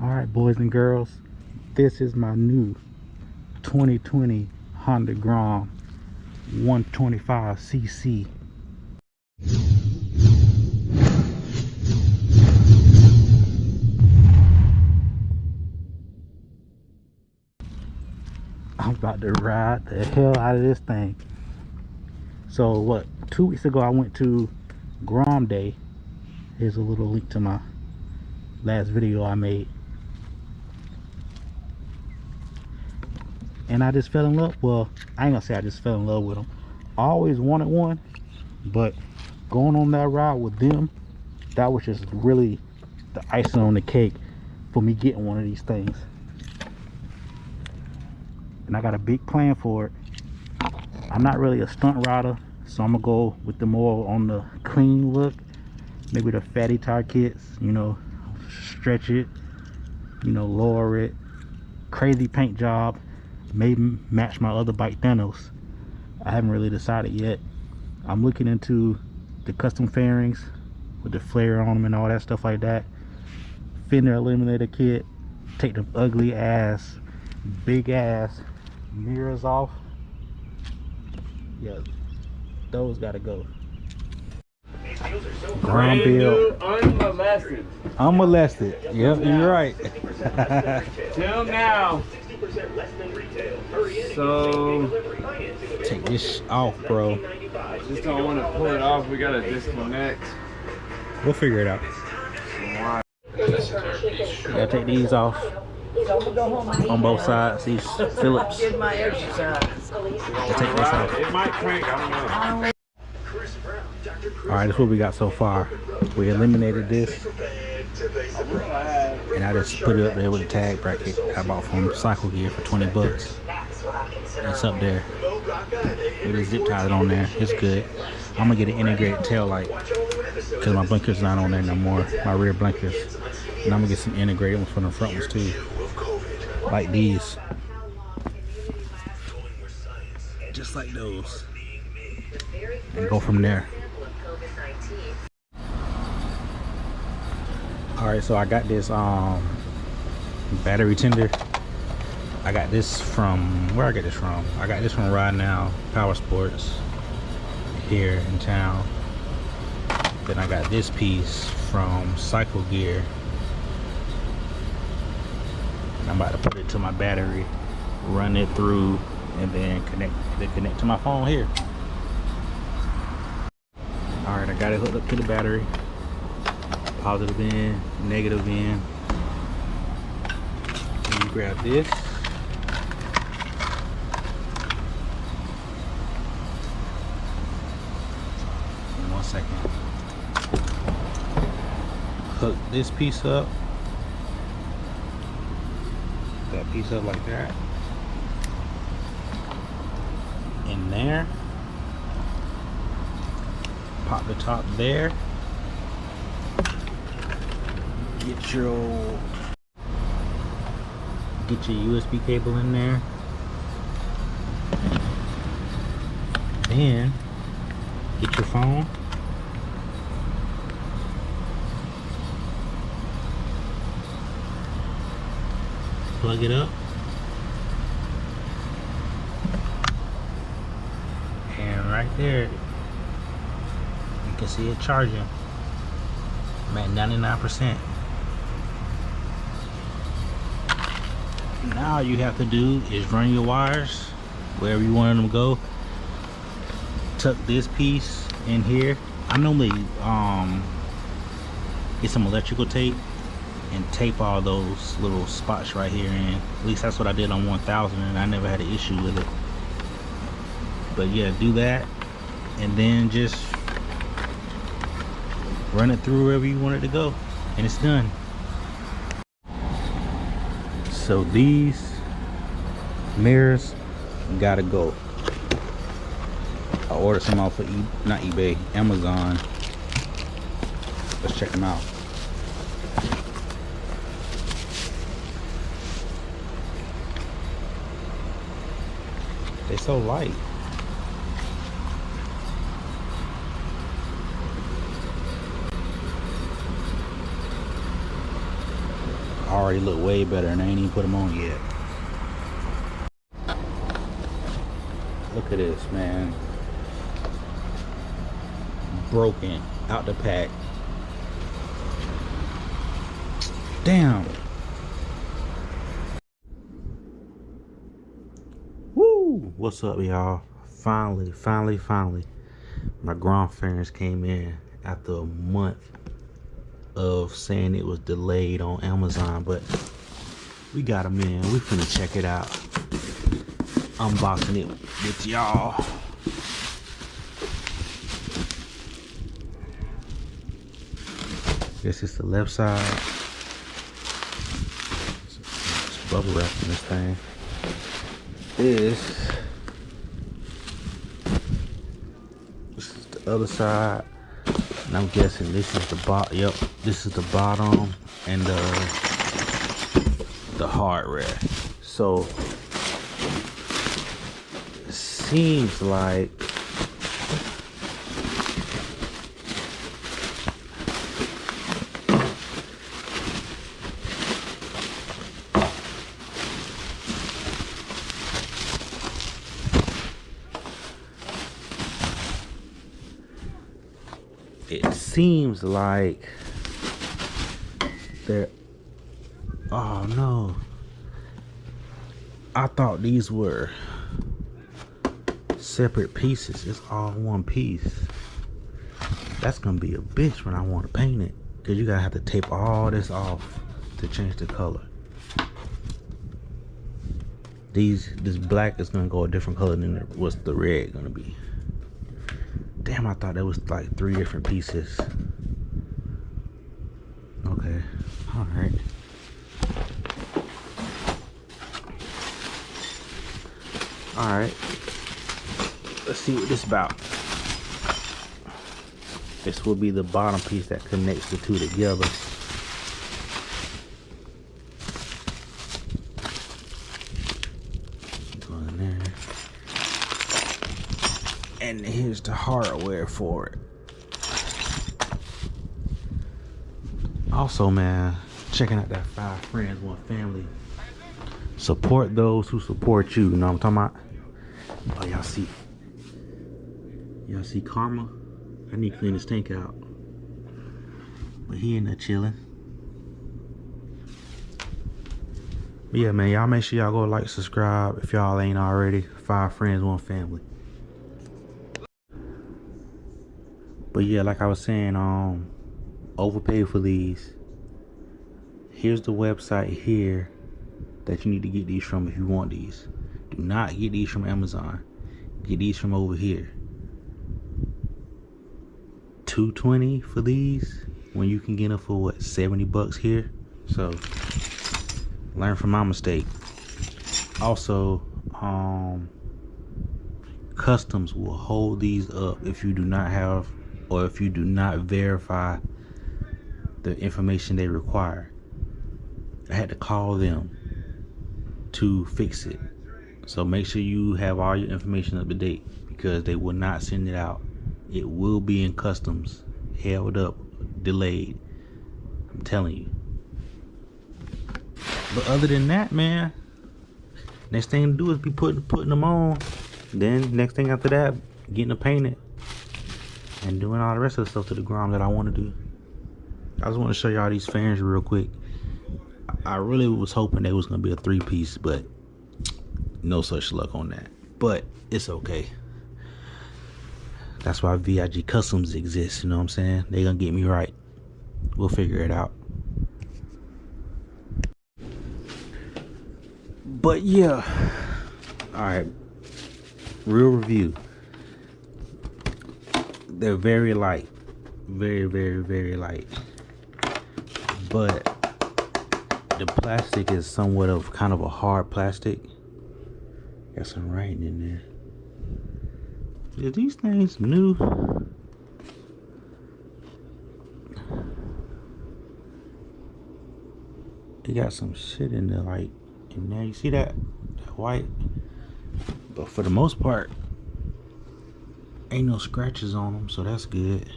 Alright, boys and girls, this is my new 2020 Honda Grom 125cc. I'm about to ride the hell out of this thing. So what, 2 weeks ago I went to Grom Day. Here's a little link to my last video I made. And I just fell in love. Well, I ain't gonna say I just fell in love with them. I always wanted one, but going on that ride with them, that was just really the icing on the cake for me getting one of these things. And I got a big plan for it. I'm not really a stunt rider, so I'm gonna go with the more on the clean look. Maybe the fatty tire kits, you know, stretch it, you know, lower it, crazy paint job, maybe match my other bike Thanos. I haven't really decided yet. I'm looking into the custom fairings with the flare on them and all that stuff like that. Fender eliminator kit, take the ugly ass, big ass mirrors off. Yeah, those gotta go. Grom build. Unmolested. Unmolested. Yep, you're right. Till now. So take this off, bro. Just don't want to pull it off. We gotta disconnect. We'll figure it out. Gotta take these off on both sides. These Phillips. Did my exercise. We'll take this off. It might crank. I don't know. Alright, that's what we got so far. We eliminated this, and I just put it up there with a tag bracket I bought from Cycle Gear for 20 bucks. It's up there with a zip tie on there. It's good. I'm gonna get an integrated tail light because my blinker's not on there no more, my rear blinkers. And I'm gonna get some integrated ones for the front ones too, like these, just like those, and go from there. Alright, so I got this battery tender. I got this from, where I get this from? I got this from Ride Now Power Sports here in town. Then I got this piece from Cycle Gear. And I'm about to put it to my battery, run it through, and then connect to my phone here. Alright, I got it hooked up to the battery. Positive end, negative end. And you grab this. In 1 second. Hook this piece up. That piece up like that. In there. Pop the top there. Get your USB cable in there. Then get your phone. Plug it up. And right there, you can see it charging. I'm at 99%. Now all you have to do is run your wires wherever you want them to go. Tuck this piece in here. I normally get some electrical tape and tape all those little spots right here in. At least that's what I did on 1000, and I never had an issue with it. But yeah, do that and then just run it through wherever you want it to go, and it's done. So these mirrors gotta go. I ordered some off of not eBay, Amazon. Let's check them out. They're so light. already look way better and I ain't even put them on yet. Look at this, man. Broken out the pack. Damn. Woo! What's up, y'all? Finally, my Grom fairings came in after a month of saying it was delayed on Amazon, but we got them in. We finna check it out. Unboxing it with y'all. This is the left side. It's bubble wrapping this thing. This is the other side, and I'm guessing this is the bottom. Yep, this is the bottom and the hardware. So it seems like they're, oh no, I thought these were separate pieces. It's all one piece. That's gonna be a bitch when I want to paint it, because you gotta have to tape all this off to change the color. This black is gonna go a different color than what's the red gonna be. Damn, I thought that was like 3 different pieces. Okay, all right. All right, let's see what this is about. This will be the bottom piece that connects the two together. Go in there. And here's the hardware for it. Also, man, checking out that 5 Friends, 1 Family. Support those who support you. You know what I'm talking about? Oh, y'all see? Y'all see Karma? I need to clean this tank out. But he in there chilling. But yeah, man, y'all make sure y'all go like, subscribe if y'all ain't already. 5 Friends, 1 Family. But yeah, like I was saying, overpaid for these. Here's the website here that you need to get these from if you want these. Do not get these from Amazon. Get these from over here. $220 for these when you can get them for what, 70 bucks here. So learn from my mistake. Also, customs will hold these up if you do not have, or if you do not verify the information they require. I had to call them to fix it. So make sure you have all your information up to date, because they will not send it out. It will be in customs, held up, delayed. I'm telling you. But other than that, man, next thing to do is be putting them on. Then next thing after that, getting them painted and doing all the rest of the stuff to the Grom that I want to do. I just want to show y'all these fans real quick. I really was hoping they was gonna be a 3-piece, but no such luck on that. But it's okay. That's why VIG Customs exists, you know what I'm saying? They gonna get me right. We'll figure it out. But yeah, all right, real review. They're very light, very light, but the plastic is somewhat of kind of a hard plastic. Got some writing in there. Are these things new? They got some shit in there, like in there. You see that white? But for the most part, ain't no scratches on them, so that's good.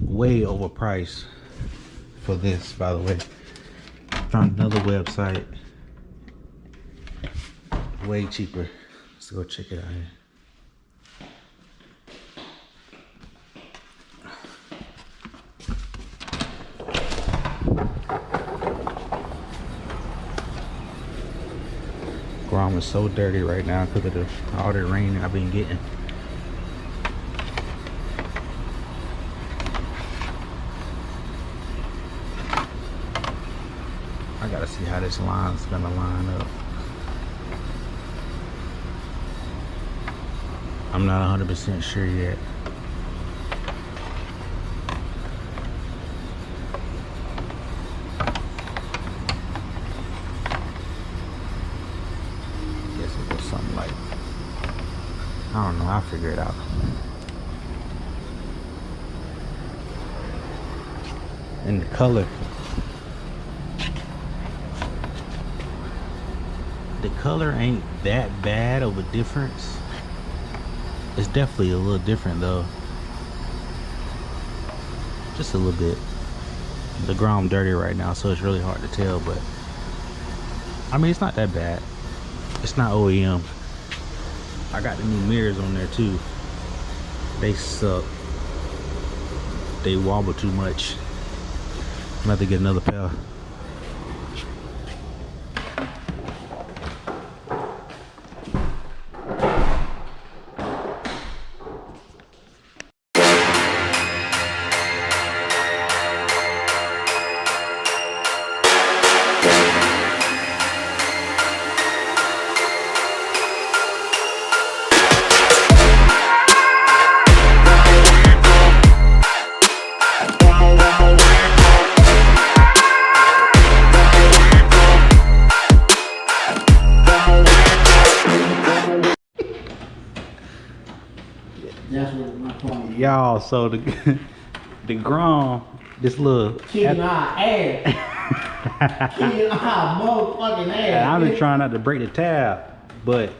Way overpriced for this, by the way. Found another website, way cheaper. Let's go check it out here. Grom is so dirty right now because of all the rain I've been getting. I gotta see how this line's gonna line up. I'm not 100% sure yet. Guess it was something like, I don't know, I'll figure it out. And the color. The color ain't that bad of a difference. It's definitely a little different though. Just a little bit. The Grom dirty right now, so it's really hard to tell, but I mean, it's not that bad. It's not OEM. I got the new mirrors on there too. They suck. They wobble too much. I'm gonna have to get another pair. That's what my point is. Y'all, so the Grom, this little Kicking our ass. Kicking our motherfucking ass. I've been trying not to break the tab, but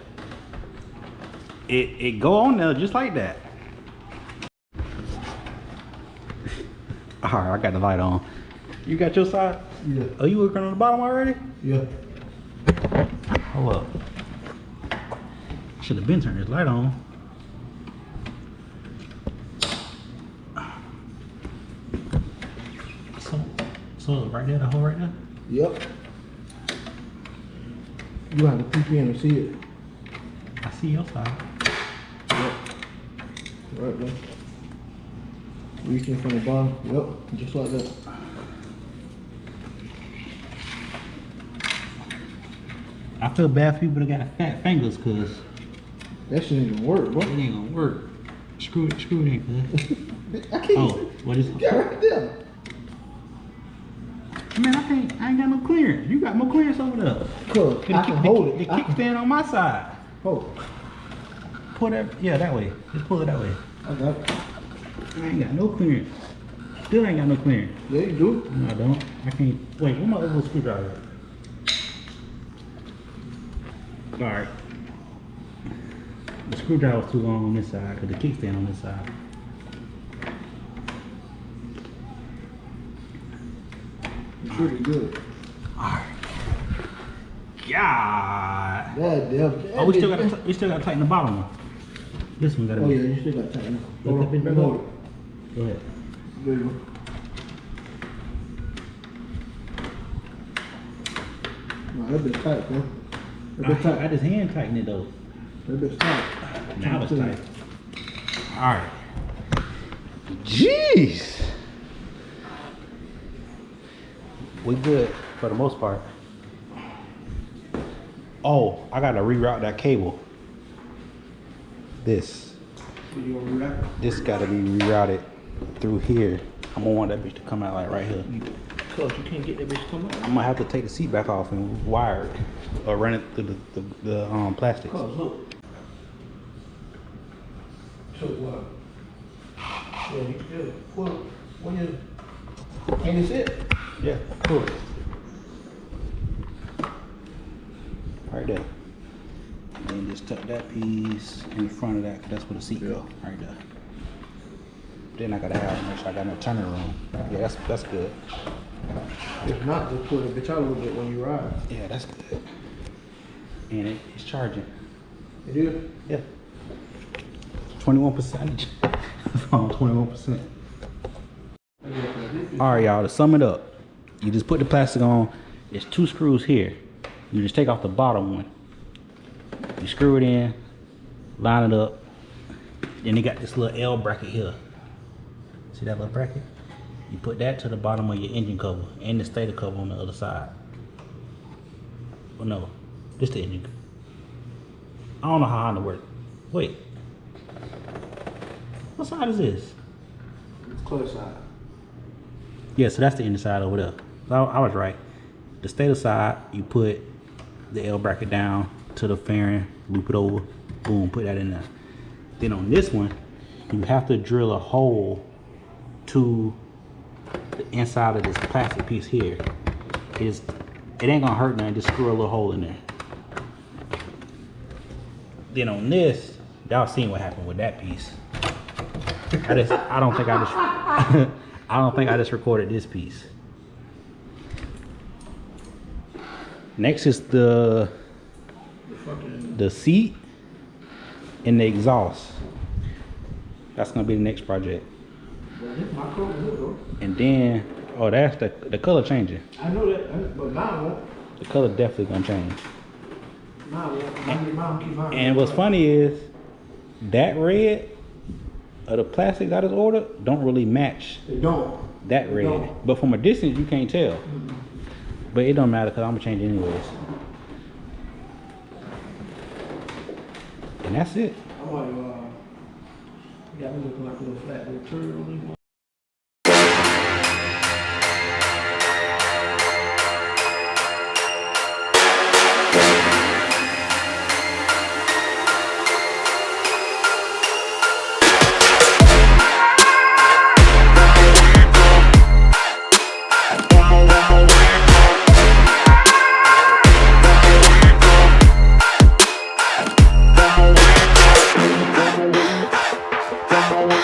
it go on there just like that. All right, I got the light on. You got your side? Yeah. Oh, you working on the bottom already? Yeah. Hold up. Should have been turning this light on. So right there, the hole right there? Yep. You have to peek in and see it. I see your side. Yep. Right there. Reaching from the bottom. Yep. Just like that. I feel bad for people that got fat fingers, cause That shit ain't gonna work, bro. it ain't gonna work. Screw it in, cuz. I can't. Oh, what is Yeah, right there. Man, I ain't got no clearance. You got more clearance over there. Cuz I can hold it. The kickstand on my side. Hold. Pull that, yeah, that way. Just pull it that way. I got it. I ain't got no clearance. Still ain't got no clearance. Yeah, you do. No, I don't. I can't. Wait, where my other screwdriver? Alright. The screwdriver's too long on this side, because the kickstand on this side. You should be good. Alright. God. That devil. Oh, we still gotta tighten the bottom one. This one gotta Oh be. yeah, you still got time. Look Hold that bitch on. back Hold up. it. Go ahead. There you go. No, that bitch tight, bro. That bitch I tight. just hand tighten it though. That bitch tight. Now it's tight. Alright. Jeez. We good for the most part. Oh, I gotta reroute that cable. This You gonna react? This gotta be rerouted through here. I'm gonna want that bitch to come out like right here. Cause you can't get that bitch to come out. I'm gonna have to take the seat back off and wire it, or run it through the plastics. Cause look. So what? Yeah, you still pull it. When you and it's it. Yeah, cool. Right there. And then just tuck that piece in front of that, 'cause that's where the seat go. Right there. Then I gotta have make sure I got no turning room. Yeah, that's good. If not, just pull the bitch out a little bit when you ride. Yeah, that's good. And it's charging. It is? Yeah. 21%. 21%. Alright, y'all, to sum it up, you just put the plastic on. There's 2 screws here. You just take off the bottom one. You screw it in, line it up. Then you got this little L bracket here. See that little bracket? You put that to the bottom of your engine cover and the stator cover on the other side. Well, no, this the engine. I don't know how it works. Wait. What side is this? It's close side. Yeah, so that's the inside over there. So I was right. The stator side, you put the L bracket down to the fairing, loop it over, boom, put that in there. Then on this one, you have to drill a hole to the inside of this plastic piece here. It ain't gonna hurt nothing, just screw a little hole in there. Then on this, y'all seen what happened with that piece. I don't think I just recorded this piece. Next is the seat and the exhaust. That's gonna be the next project. And then, oh, that's the color changing. I know that, but mine won't. The color definitely gonna change. Mine won't. And what's funny is that red of the plastics I just ordered don't really match. They don't. That red. Don't. But from a distance you can't tell. But it don't matter because I'm gonna change it anyways. And that's it. I'm like, got me looking like a little flat little turd on these.